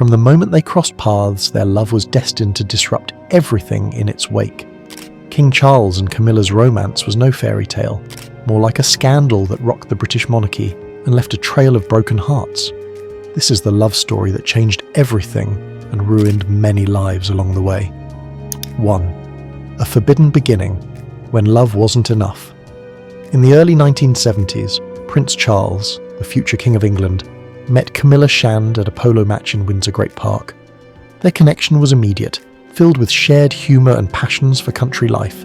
From the moment they crossed paths, their love was destined to disrupt everything in its wake. King Charles and Camilla's romance was no fairy tale, more like a scandal that rocked the British monarchy and left a trail of broken hearts. This is the love story that changed everything and ruined many lives along the way. 1. A forbidden beginning, when love wasn't enough. In the early 1970s, Prince Charles, the future King of England, met Camilla Shand at a polo match in Windsor Great Park. Their connection was immediate, filled with shared humour and passions for country life.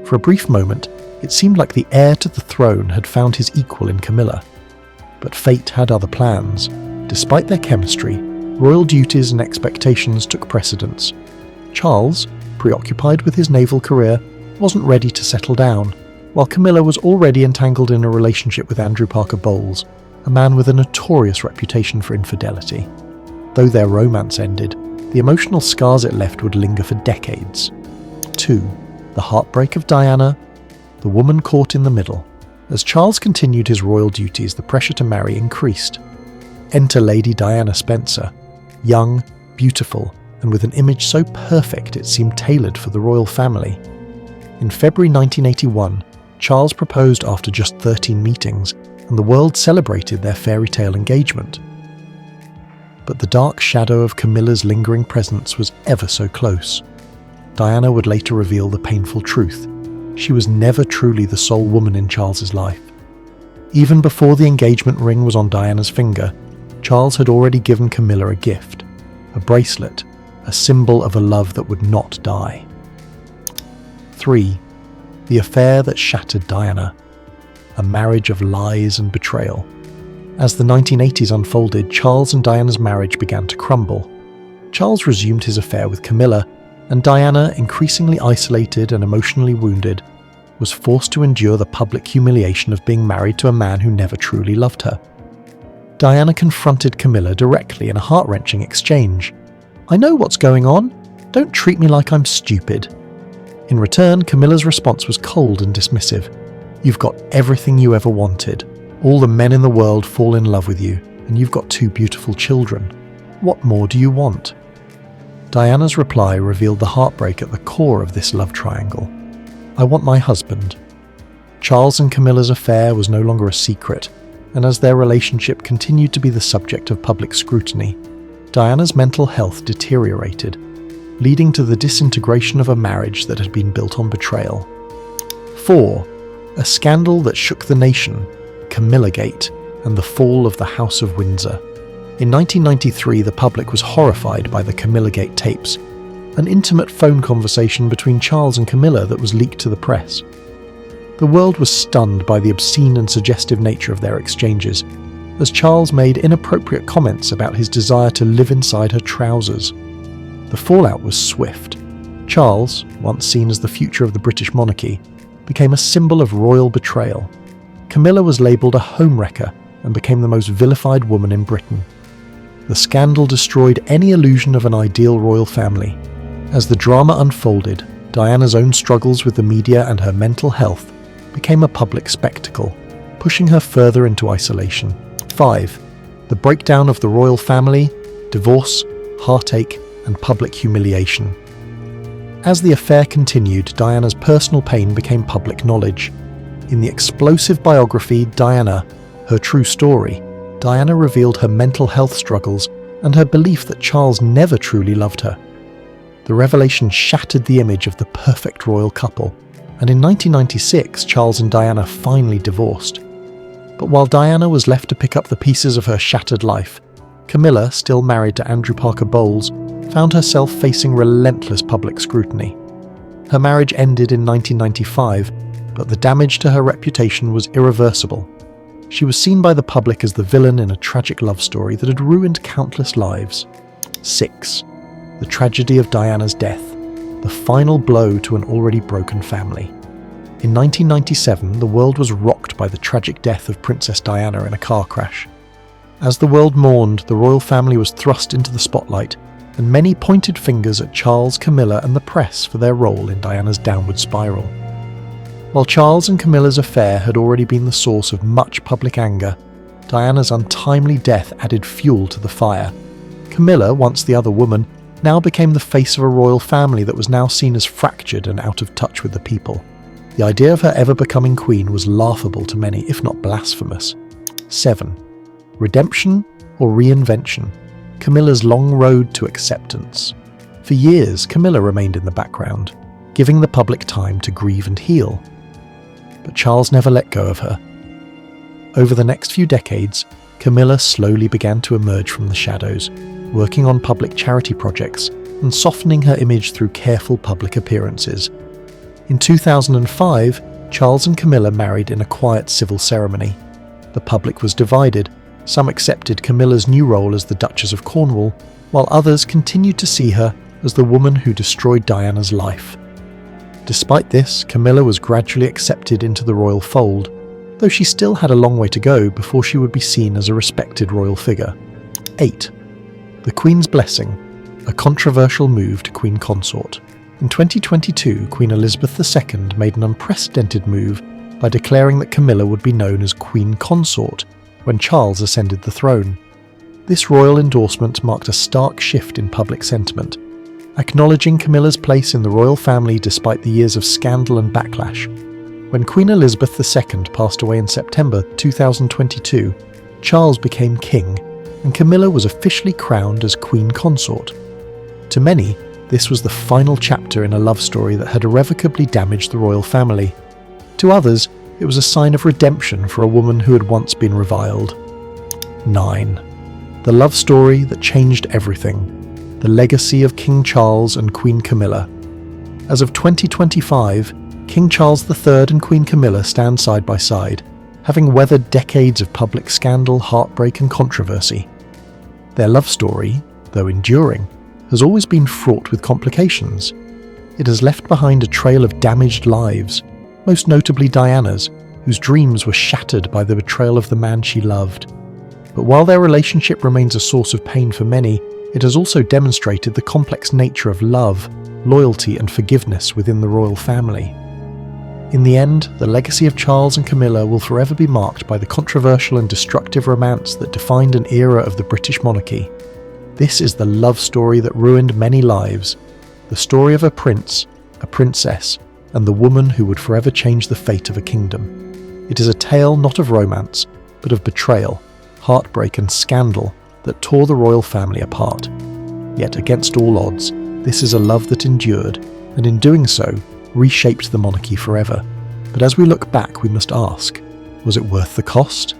For a brief moment, it seemed like the heir to the throne had found his equal in Camilla. But fate had other plans. Despite their chemistry, royal duties and expectations took precedence. Charles, preoccupied with his naval career, wasn't ready to settle down, while Camilla was already entangled in a relationship with Andrew Parker Bowles, a man with a notorious reputation for infidelity. Though their romance ended, the emotional scars it left would linger for decades. 2. The Heartbreak of Diana, the woman caught in the middle. As Charles continued his royal duties, the pressure to marry increased. Enter Lady Diana Spencer, young, beautiful, and with an image so perfect it seemed tailored for the royal family. In February 1981, Charles proposed after just 13 meetings, and the world celebrated their fairy tale engagement. But the dark shadow of Camilla's lingering presence was ever so close. Diana would later reveal the painful truth. She was never truly the sole woman in Charles's life. Even before the engagement ring was on Diana's finger, Charles had already given Camilla a gift, a bracelet, a symbol of a love that would not die. 3. The affair that shattered Diana, a marriage of lies and betrayal. As the 1980s unfolded, Charles and Diana's marriage began to crumble. Charles resumed his affair with Camilla, and Diana, increasingly isolated and emotionally wounded, was forced to endure the public humiliation of being married to a man who never truly loved her. Diana confronted Camilla directly in a heart-wrenching exchange. "I know what's going on. Don't treat me like I'm stupid." In return, Camilla's response was cold and dismissive. "You've got everything you ever wanted. All the men in the world fall in love with you, and you've got 2 beautiful children. What more do you want?" Diana's reply revealed the heartbreak at the core of this love triangle. "I want my husband." Charles and Camilla's affair was no longer a secret, and as their relationship continued to be the subject of public scrutiny, Diana's mental health deteriorated, leading to the disintegration of a marriage that had been built on betrayal. 4. A scandal that shook the nation, Camillagate, and the fall of the House of Windsor. In 1993, the public was horrified by the Camillagate tapes, an intimate phone conversation between Charles and Camilla that was leaked to the press. The world was stunned by the obscene and suggestive nature of their exchanges, as Charles made inappropriate comments about his desire to live inside her trousers. The fallout was swift. Charles, once seen as the future of the British monarchy, became a symbol of royal betrayal. Camilla was labelled a homewrecker and became the most vilified woman in Britain. The scandal destroyed any illusion of an ideal royal family. As the drama unfolded, Diana's own struggles with the media and her mental health became a public spectacle, pushing her further into isolation. 5. The breakdown of the royal family, divorce, heartache, and public humiliation. As the affair continued, Diana's personal pain became public knowledge. In the explosive biography Diana, Her True Story, Diana revealed her mental health struggles and her belief that Charles never truly loved her. The revelation shattered the image of the perfect royal couple, and in 1996 Charles and Diana finally divorced. But while Diana was left to pick up the pieces of her shattered life, Camilla, still married to Andrew Parker Bowles, found herself facing relentless public scrutiny. Her marriage ended in 1995, but the damage to her reputation was irreversible. She was seen by the public as the villain in a tragic love story that had ruined countless lives. 6. The tragedy of Diana's death, the final blow to an already broken family. In 1997, the world was rocked by the tragic death of Princess Diana in a car crash. As the world mourned, the royal family was thrust into the spotlight, and many pointed fingers at Charles, Camilla, and the press for their role in Diana's downward spiral. While Charles and Camilla's affair had already been the source of much public anger, Diana's untimely death added fuel to the fire. Camilla, once the other woman, now became the face of a royal family that was now seen as fractured and out of touch with the people. The idea of her ever becoming queen was laughable to many, if not blasphemous. 7. Redemption or reinvention? Camilla's long road to acceptance. For years, Camilla remained in the background, giving the public time to grieve and heal. But Charles never let go of her. Over the next few decades, Camilla slowly began to emerge from the shadows, working on public charity projects and softening her image through careful public appearances. In 2005, Charles and Camilla married in a quiet civil ceremony. The public was divided. Some accepted Camilla's new role as the Duchess of Cornwall, while others continued to see her as the woman who destroyed Diana's life. Despite this, Camilla was gradually accepted into the royal fold, though she still had a long way to go before she would be seen as a respected royal figure. 8. The Queen's Blessing, a controversial move to Queen Consort. In 2022, Queen Elizabeth II made an unprecedented move by declaring that Camilla would be known as Queen Consort when Charles ascended the throne. This royal endorsement marked a stark shift in public sentiment, acknowledging Camilla's place in the royal family despite the years of scandal and backlash. When Queen Elizabeth II passed away in September 2022, Charles became king, and Camilla was officially crowned as Queen Consort. To many, this was the final chapter in a love story that had irrevocably damaged the royal family. To others, it was a sign of redemption for a woman who had once been reviled. 9. The love story that changed everything. The legacy of King Charles and Queen Camilla. As of 2025, King Charles III and Queen Camilla stand side by side, having weathered decades of public scandal, heartbreak and controversy. Their love story, though enduring, has always been fraught with complications. It has left behind a trail of damaged lives, most notably Diana's, whose dreams were shattered by the betrayal of the man she loved. But while their relationship remains a source of pain for many, it has also demonstrated the complex nature of love, loyalty and forgiveness within the royal family. In the end, the legacy of Charles and Camilla will forever be marked by the controversial and destructive romance that defined an era of the British monarchy. This is the love story that ruined many lives, the story of a prince, a princess, and the woman who would forever change the fate of a kingdom. It is a tale not of romance, but of betrayal, heartbreak and scandal that tore the royal family apart. Yet against all odds, this is a love that endured, and in doing so, reshaped the monarchy forever. But as we look back, we must ask, was it worth the cost?